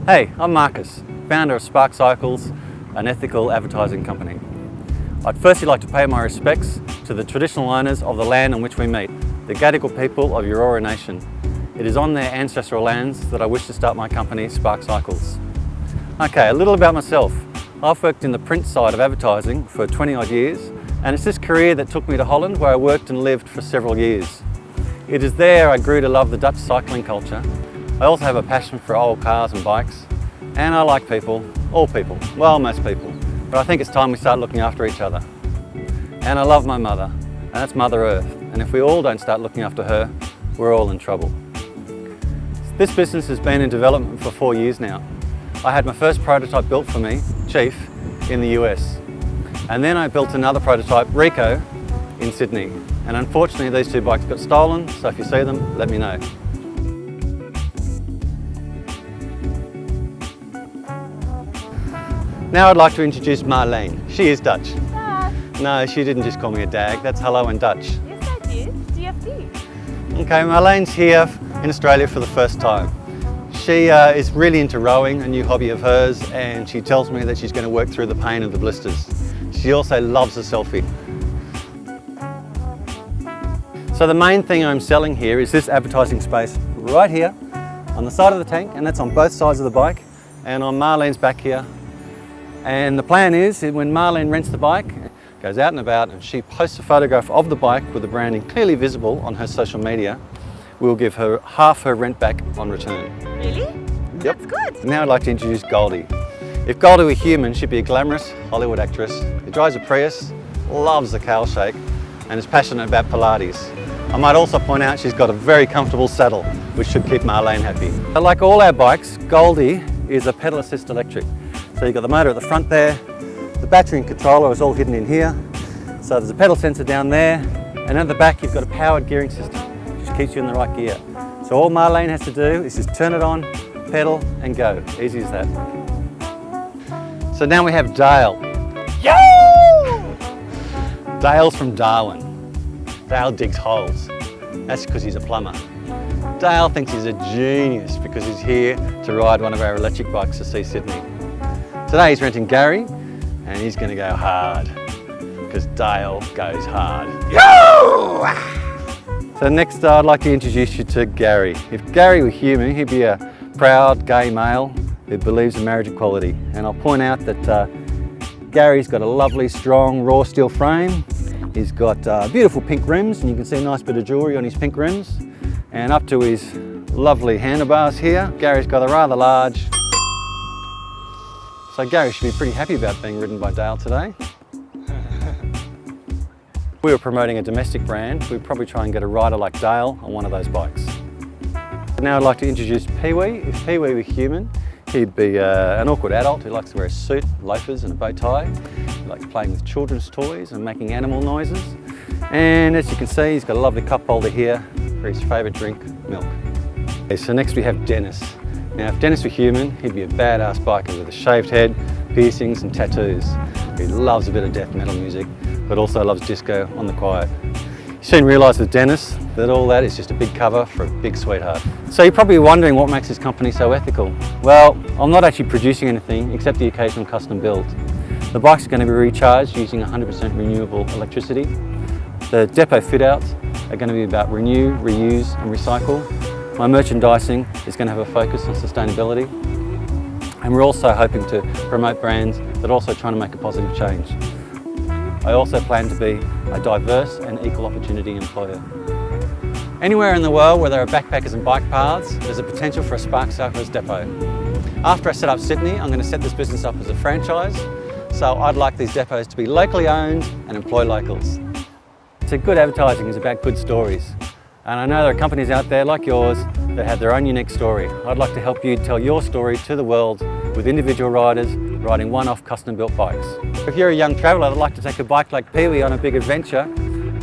Hey, I'm Marcus, founder of Spark Cycles, an ethical advertising company. I'd firstly like to pay my respects to the traditional owners of the land on which we meet, the Gadigal people of Eora Nation. It is on their ancestral lands that I wish to start my company, Spark Cycles. Okay, a little about myself. I've worked in the print side of advertising for 20 odd years, and it's this career that took me to Holland, where I worked and lived for several years. It is there I grew to love the Dutch cycling culture. I also have a passion for old cars and bikes, and I like people, all people, well, most people. But I think it's time we start looking after each other. And I love my mother, and that's Mother Earth. And if we all don't start looking after her, we're all in trouble. This business has been in development for 4 years now. I had my first prototype built for me, Chief, in the US. And then I built another prototype, Rico, in Sydney. And unfortunately, these two bikes got stolen, so if you see them, let me know. Now I'd like to introduce Marleen. She is Dutch. Dad. No, she didn't just call me a dag, that's hello in Dutch. Yes, I did. DFD. Okay, Marleen's here in Australia for the first time. She is really into rowing, a new hobby of hers, and she tells me that she's going to work through the pain of the blisters. She also loves a selfie. So the main thing I'm selling here is this advertising space right here on the side of the tank, and that's on both sides of the bike, and on Marleen's back here. And the plan is when Marleen rents the bike, goes out and about, and she posts a photograph of the bike with the branding clearly visible on her social media, we'll give her half her rent back on return. Really? Yep. That's good. Now I'd like to introduce Goldie. If Goldie were human, she'd be a glamorous Hollywood actress who drives a Prius, loves the cow shake, and is passionate about Pilates. I might also point out she's got a very comfortable saddle, which should keep Marleen happy. Like all our bikes, Goldie is a pedal assist electric. So you've got the motor at the front there, the battery and controller is all hidden in here. So there's a pedal sensor down there, and at the back you've got a powered gearing system, which keeps you in the right gear. So all Marleen has to do is just turn it on, pedal and go. Easy as that. So now we have Dale. Yo! Dale's from Darwin. Dale digs holes. That's because he's a plumber. Dale thinks he's a genius because he's here to ride one of our electric bikes to see Sydney. Today he's renting Gary, and he's going to go hard because Dale goes hard. Yo! So next I'd like to introduce you to Gary. If Gary were human, he'd be a proud gay male who believes in marriage equality. And I'll point out that Gary's got a lovely, strong, raw steel frame. He's got beautiful pink rims, and you can see a nice bit of jewellery on his pink rims. And up to his lovely handlebars here, Gary's got a rather large. So Gary should be pretty happy about being ridden by Dale today. If we were promoting a domestic brand, we'd probably try and get a rider like Dale on one of those bikes. Now I'd like to introduce Pee-wee. If Pee-wee were human, he'd be an awkward adult who likes to wear a suit, loafers and a bow tie. He likes playing with children's toys and making animal noises. And as you can see, he's got a lovely cup holder here for his favourite drink, milk. Okay, so next we have Dennis. Now if Dennis were human, he'd be a badass biker with a shaved head, piercings and tattoos. He loves a bit of death metal music, but also loves disco on the quiet. You soon realise with Dennis that all that is just a big cover for a big sweetheart. So you're probably wondering what makes this company so ethical. Well, I'm not actually producing anything except the occasional custom build. The bikes are going to be recharged using 100% renewable electricity. The depot fit-outs are going to be about renew, reuse and recycle. My merchandising is going to have a focus on sustainability, and we're also hoping to promote brands that are also trying to make a positive change. I also plan to be a diverse and equal opportunity employer. Anywhere in the world where there are backpackers and bike paths, there's a potential for a Spark Cycles depot. After I set up Sydney, I'm going to set this business up as a franchise, so I'd like these depots to be locally owned and employ locals. So good advertising is about good stories. And I know there are companies out there like yours that have their own unique story. I'd like to help you tell your story to the world with individual riders riding one-off custom-built bikes. If you're a young traveller that'd like to take a bike like Pee-wee on a big adventure,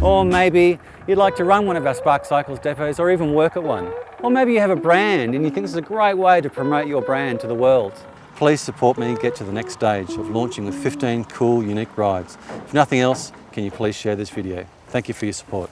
or maybe you'd like to run one of our Spark Cycles depots or even work at one. Or maybe you have a brand and you think this is a great way to promote your brand to the world. Please support me get to the next stage of launching with 15 cool, unique rides. If nothing else, can you please share this video? Thank you for your support.